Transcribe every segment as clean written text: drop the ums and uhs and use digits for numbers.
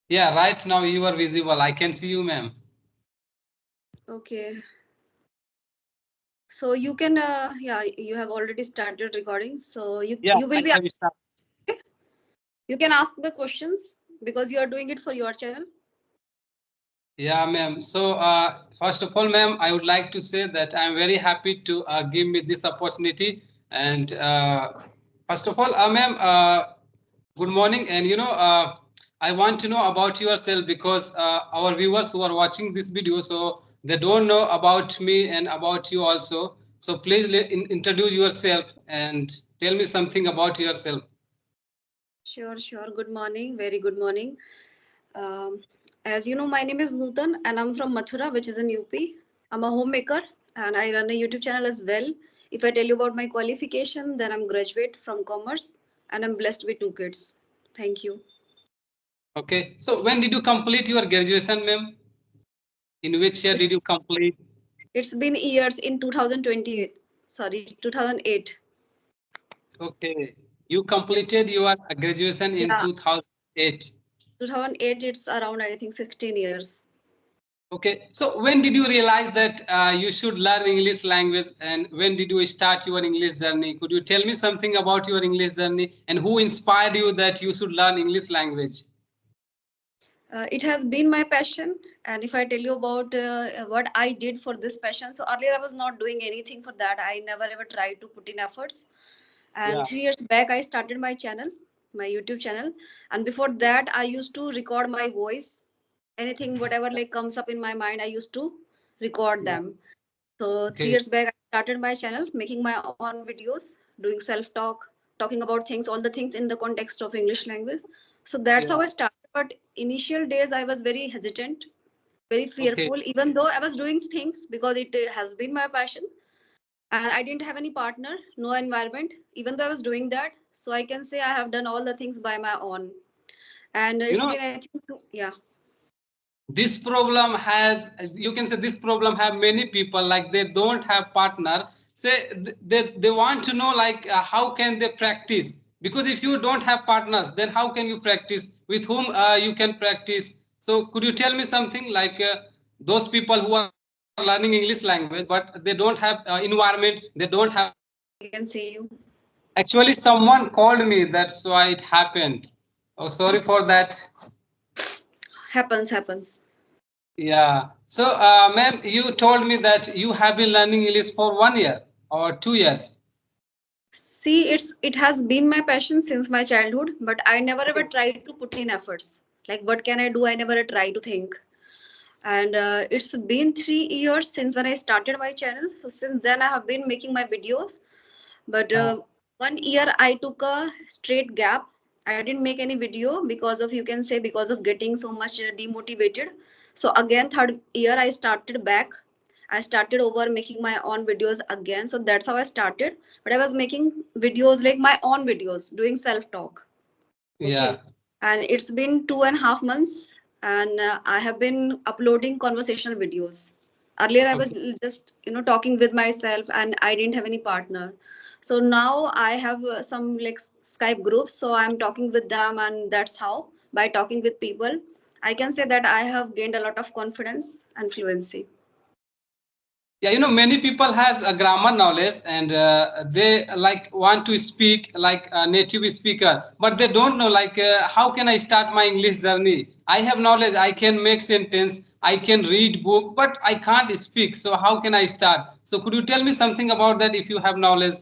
Yeah, right now you are visible. I can see you, ma'am. Okay. So you can, yeah, you have already started recording. So Yeah, you will I be, have started. okay? You can ask the questions because you are doing it for your channel. Yeah, ma'am. So, first of all, ma'am, I would like to say that I'm very happy to give me this opportunity. And first of all, ma'am, good morning. And I want to know about yourself because our viewers who are watching this video, so they don't know about me and about you also. So please introduce yourself and tell me something about yourself. Sure, sure. Good morning. Very good morning. Um, as you know, my name is Nutan and I'm from Mathura, which is in UP. I'm a homemaker and I run a YouTube channel as well. If I tell you about my qualification, then I'm graduate from commerce and I'm blessed with two kids. Thank you. Okay. So when did you complete your graduation, ma'am? In which year It, did you complete? it's been years in 2020, sorry, 2008. Okay. You Yeah. completed your graduation in Yeah. 2008. 2008, it's around, I think, 16 years. Okay. So when did you realize that you should learn English language and when did you start your English journey? Could you tell me something about your English journey and who inspired you that you should learn English language? It has been my passion. And if I tell you about what I did for this passion, so earlier I was not doing anything for that. I never ever tried to put in efforts. And Yeah. 3 years back, I started my channel, my YouTube channel. And before that, I used to record my voice. Anything, whatever like comes up in my mind, I used to record Yeah. them. So three Okay. years back, I started my channel, making my own videos, doing self-talk, talking about things, all the things in the context of English language. So that's how Yeah. I started. But initial days, I was very hesitant, very Okay. fearful, even though I was doing things because it has been my passion. And I didn't have any partner, no environment, even though I was doing that. So I can say I have done all the things by my own. And You it's know, been, I think, yeah. this problem has, you can say this problem have many people like they don't have partner, say they want to know like how can they practice, because if you don't have partners then how can you practice, with whom you can practice. So could you tell me something like those people who are learning English language but they don't have environment, they don't have partner. Yeah, I can see you. Actually someone called me, that's why it happened. Oh, sorry for that. Happens. Yeah. So, ma'am, you told me that you have been learning English for 1 year or 2 years. See, it has been my passion since my childhood, but I never ever Okay. tried to put in efforts. Like, what can I do? I never try to think. And it's been 3 years since when I started my channel. So since then, I have been making my videos. But Yeah. 1 year I took a straight gap. I didn't make any video because of, you can say, because of getting so much demotivated. So again, third year I started back. I started over making my own videos again. So that's how I started. But I was making videos like my own videos, doing self talk. Yeah. Okay. And it's been 2.5 months, and I have been uploading conversational videos. Earlier, I was Okay. just, talking with myself and I didn't have any partner. So now I have some like Skype groups. So I'm talking with them, and that's how, by talking with people, I can say that I have gained a lot of confidence and fluency. Yeah, many people has a grammar knowledge and they like want to speak like a native speaker, but they don't know like how can I start my English journey. I have knowledge, I can make sentence, I can read book, but I can't speak. So how can I start? So could you tell me something about that if you have knowledge?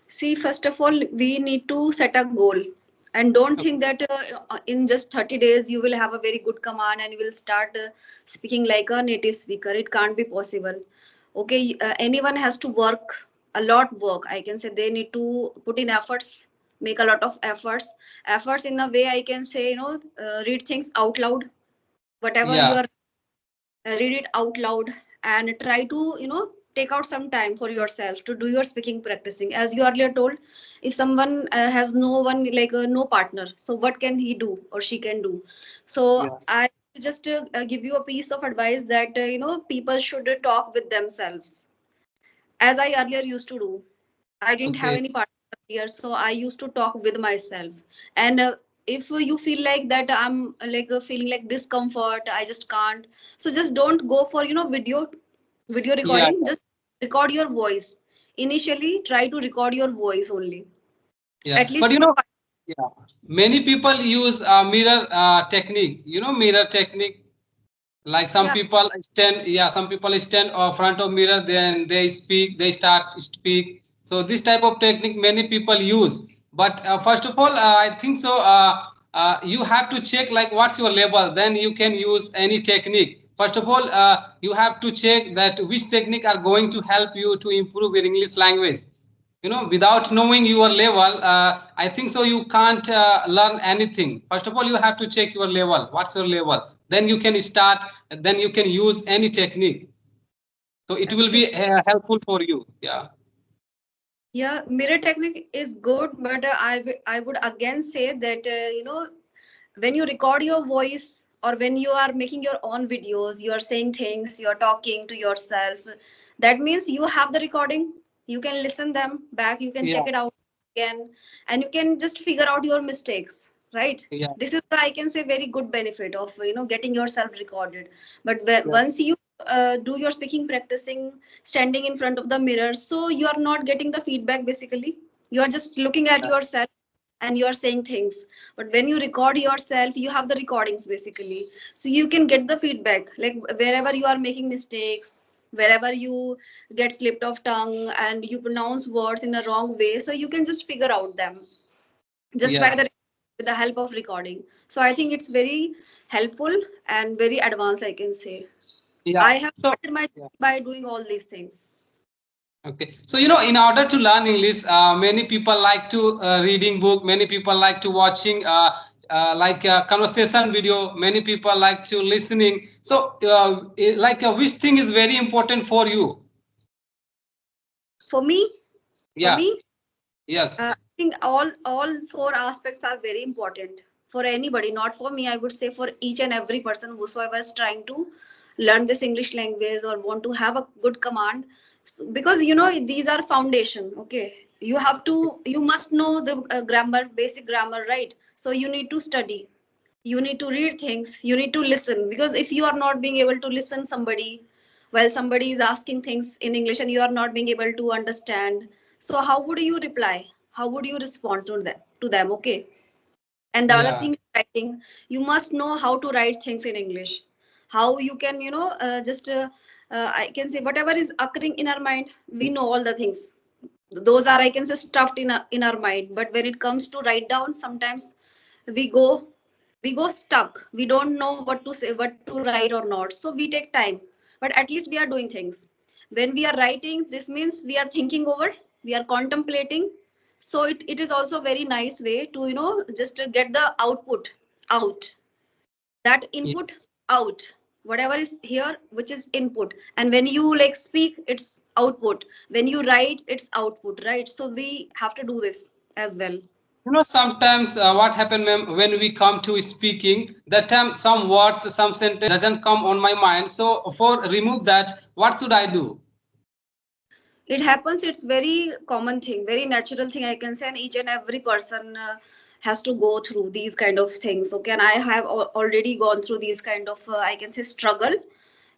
See, first of all, we need to set a goal. And don't think Okay. that in just 30 days you will have a very good command and you will start speaking like a native speaker. It can't be possible. Okay, anyone has to work, a lot work. I can say they need to put in efforts, make a lot of efforts. Efforts in a way I can say, read things out loud. Whatever you Yeah. are, read it out loud and try to take out some time for yourself to do your speaking practicing. As you earlier told, if someone has no one, like no partner, so what can he do or she can do? So Yeah. I just give you a piece of advice that people should talk with themselves, as I earlier used to do. I didn't have Okay. any partner here, so I used to talk with myself. And if you feel like that I'm like feeling like discomfort, I just can't, so just don't go for video Yeah, recording. Just record your voice. Initially try to record your voice only, yeah. at least But for yeah, many people use mirror technique. Mirror technique. Like some yeah. people stand, yeah, some people stand front of mirror, then they speak, they start speak. So this type of technique many people use. But first of all, I think so. You have to check like what's your level. Then you can use any technique. First of all, you have to check that which technique are going to help you to improve your English language. Without knowing your level, I think so you can't learn anything. First of all, you have to check your level, what's your level, then you can start, then you can use any technique, so it will be Actually, helpful for you. Yeah, yeah, mirror technique is good, but I would again say that when you record your voice or when you are making your own videos, you are saying things, you are talking to yourself. That means you have the recording. You can listen them back. You can yeah, check it out again, and you can just figure out your mistakes. Right. yeah, This is the, I can say, very good benefit of getting yourself recorded. But yeah, once you do your speaking practicing standing in front of the mirror, so you are not getting the feedback. Basically, you are just looking at yeah, yourself and you are saying things. But when you record yourself, you have the recordings basically, so you can get the feedback, like wherever you are making mistakes, wherever you get slipped of tongue and you pronounce words in a wrong way, so you can just figure out them just by yes, the with the help of recording. So I think it's very helpful and very advanced, I can say. yeah, I have so started my yeah. by doing all these things. Okay, so in order to learn English, many people like to reading book. Many people like to watching like conversation video. Many people like to listening. So, which thing is very important for you? For me, for Yeah. me Yes. I think all four aspects are very important for anybody, not for me. I would say for each and every person whosoever is trying to learn this English language or want to have a good command. So, because these are foundation. Okay, you must know the grammar, basic grammar, right? So you need to study. You need to read things. You need to listen, because if you are not being able to listen somebody while somebody is asking things in English and you are not being able to understand, so how would you reply? How would you respond to them? Okay. And the other Yeah. thing is writing. You must know how to write things in English. How you can, just I can say whatever is occurring in our mind, we know all the things. Those are, I can say, stuffed in our mind. But when it comes to write down, sometimes we go we go stuck. We don't know what to say, what to write or not. So we take time. But at least we are doing things. When we are writing, this means we are thinking over, we are contemplating. So it is also a very nice way to just get the output out, that Yeah. input out, whatever is here which is input, and when you like speak, it's output. When you write, it's output, right? So we have to do this as well. Sometimes what happen when we come to speaking, that time some words, some sentence doesn't come on my mind. So for remove that, what should I do? It happens. It's very common thing, very natural thing, I can say, and each and every person has to go through these kind of things. Okay, and I have already gone through these kind of I can say struggle.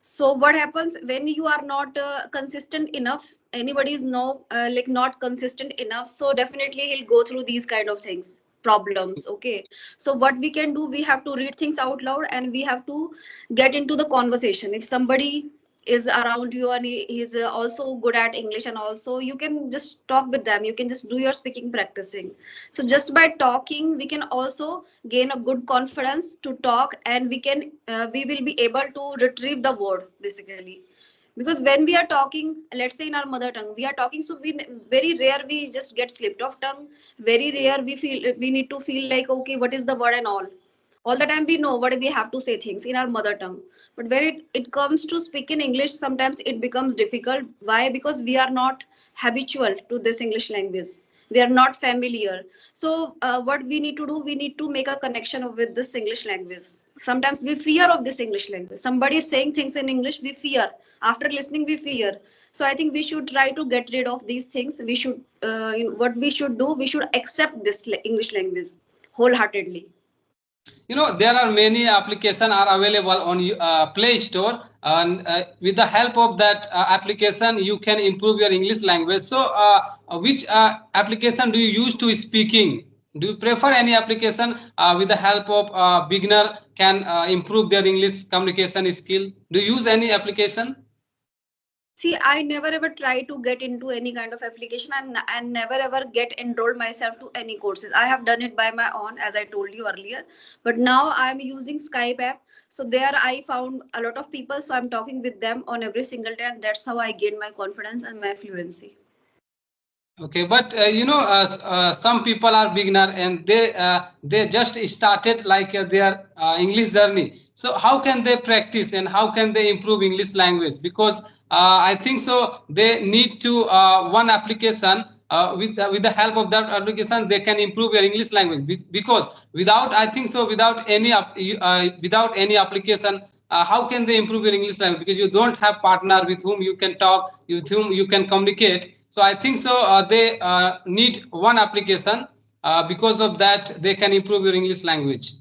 So what happens when you are not consistent enough? Anybody is no like not consistent enough, so definitely he'll go through these kind of things, problems. Okay, so what we can do, we have to read things out loud and we have to get into the conversation. If somebody is around you and he is also good at English, and also you can just talk with them, you can just do your speaking practicing. So just by talking, we can also gain a good confidence to talk, and we will be able to retrieve the word basically. Because when we are talking, let's say in our mother tongue we are talking, so we very rare we just get slipped of tongue. Very rare we need to feel like, okay, what is the word and all the time we know what we have to say things in our mother tongue. But when it comes to speak in English, sometimes it becomes difficult. Why? Because we are not habitual to this English language, we are not familiar. So what we need to do, we need to make a connection with this English language. Sometimes we fear of this English language. Somebody is saying things in English, we fear. After listening, we fear. So I think we should try to get rid of these things. We should what we should do, we should accept this English language wholeheartedly. There are many applications are available on Play Store, and with the help of that application you can improve your English language. So which application do you use to speaking? Do you prefer any application with the help of beginner can improve their English communication skill? Do you use any application? See, I never ever try to get into any kind of application, and never ever get enrolled myself to any courses. I have done it by my own, as I told you earlier. But now I'm using Skype app. So there I found a lot of people. So I'm talking with them on every single day, and that's how I gain my confidence and my fluency. Okay, but some people are beginner and they just started like their English journey. So how can they practice and how can they improve English language? Because I think so they need to one application. With the help of that application, they can improve your English language. Because without, I think so, without any application, how can they improve your English language? Because you don't have partner with whom you can talk, with whom you can communicate. So I think so they need one application. Because of that, they can improve your English language.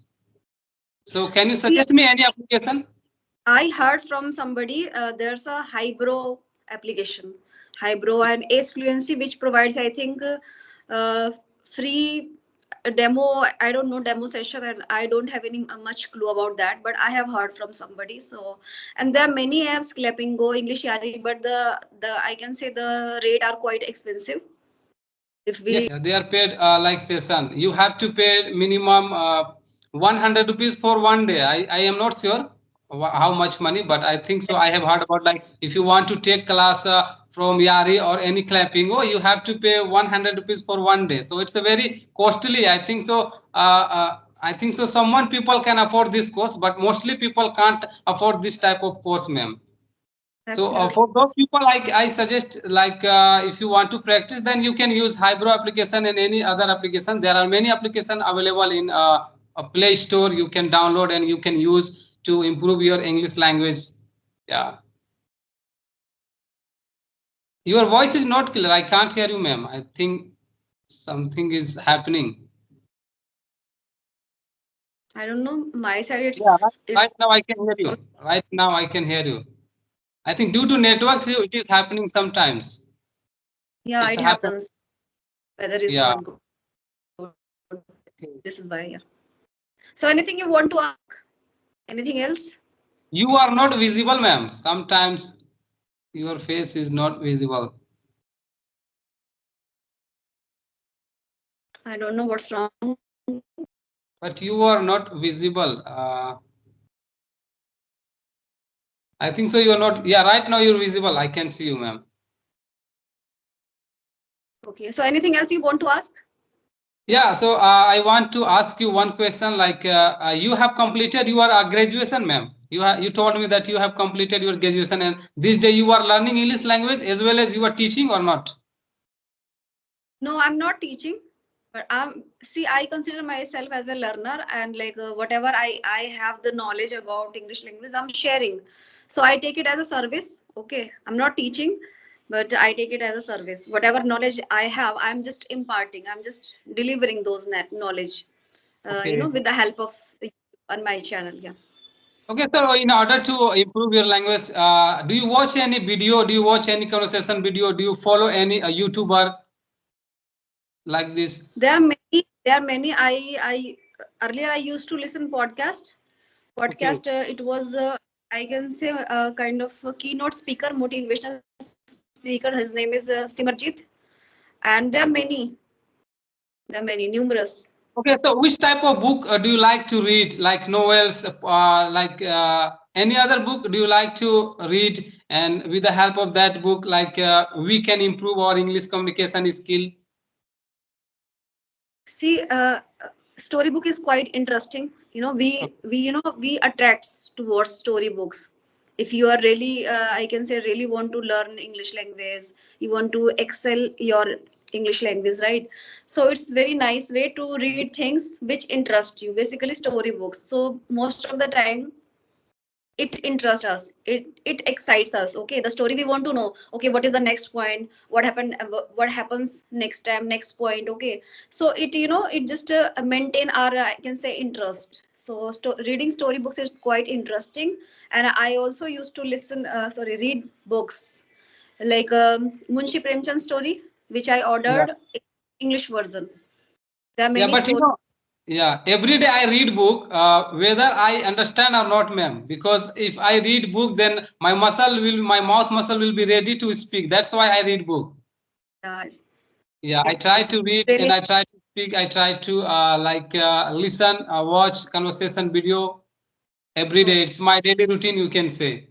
So can you See, suggest me any application? I heard from somebody there's a Highbrow application, Highbrow and Ace Fluency, which provides, I think, free demo. I don't know demo session, and I don't have any much clue about that. But I have heard from somebody. So, and there are many apps, Clapping Go, English Yari, but the I can say the rate are quite expensive. If we They are paid like session. You have to pay minimum 100 rupees for one day. I am not sure how much money, but I think so. I have heard about like if you want to take class from Yari or any clapping, oh, you have to pay 100 rupees for one day. So it's a very costly. I think so. I think so. Someone people can afford this course, but mostly people can't afford this type of course, ma'am. So absolutely. for those people, I suggest like if you want to practice, then you can use Hybro application and any other application. There are many applications available in a Play Store. You can download and you can use to improve your English language. Yeah, your voice is not clear. I can't hear you, ma'am. I think something is happening. I don't know. My side, Yeah, right it's now I can hear you. Right now I can hear you. I think due to networks, it is happening sometimes. yeah, It's it happened. happens. Weather is Yeah. not good. This is why, yeah. So anything you want to ask? Anything else? You are not visible, ma'am. Sometimes your face is not visible. I don't know what's wrong. But you are not visible. I think so. You are not. Yeah, right now you're visible. I can see you, ma'am. Okay. So anything else you want to ask? Yeah. So I want to ask you one question. Like you have completed your graduation, ma'am. You told me that you have completed your graduation, and this day you are learning English language as well as you are teaching or not? No, I'm not teaching, but I consider myself as a learner, and like whatever I have the knowledge about English language, I'm sharing. So I take it as a service. Okay, I'm not teaching, but I take it as a service. Whatever knowledge I have, I'm just imparting. I'm just delivering those knowledge. Okay. With the help of on my channel. Yeah. Okay, so in order to improve your language, do you watch any video? Do you watch any conversation video? Do you follow any YouTuber like this? There are many. There are many. I earlier I used to listen podcast. Okay. Podcast. It was I can say a kind of a keynote speaker, motivational speaker. His name is Simarjit, and there are many. There are many, numerous. Okay, so which type of book do you like to read? Like novels, like any other book do you like to read? And with the help of that book, like we can improve our English communication skill. See, storybook is quite interesting. We attracts towards storybooks. If you are really, I can say, really want to learn English language, you want to excel your English language, right? So it's very nice way to read things which interest you. Basically, storybooks. So most of the time, it interests us, it excites us. Okay, the story we want to know, okay, what is the next point, what happened, what happens next time, next point. Okay, so it, you know, it just maintain our, I can say, interest. So reading storybooks is quite interesting. And I also used to listen, sorry, read books like Munshi Premchand story, which I Yeah. ordered English version. There are Yeah, many but stories. yeah, every day I read book, whether I understand or not, ma'am. Because if I read book, then my mouth muscle will be ready to speak. That's why I read book. uh, Yeah, I it try to read and really, I try to speak. I try to listen, watch conversation video every day. It's my daily routine, you can say.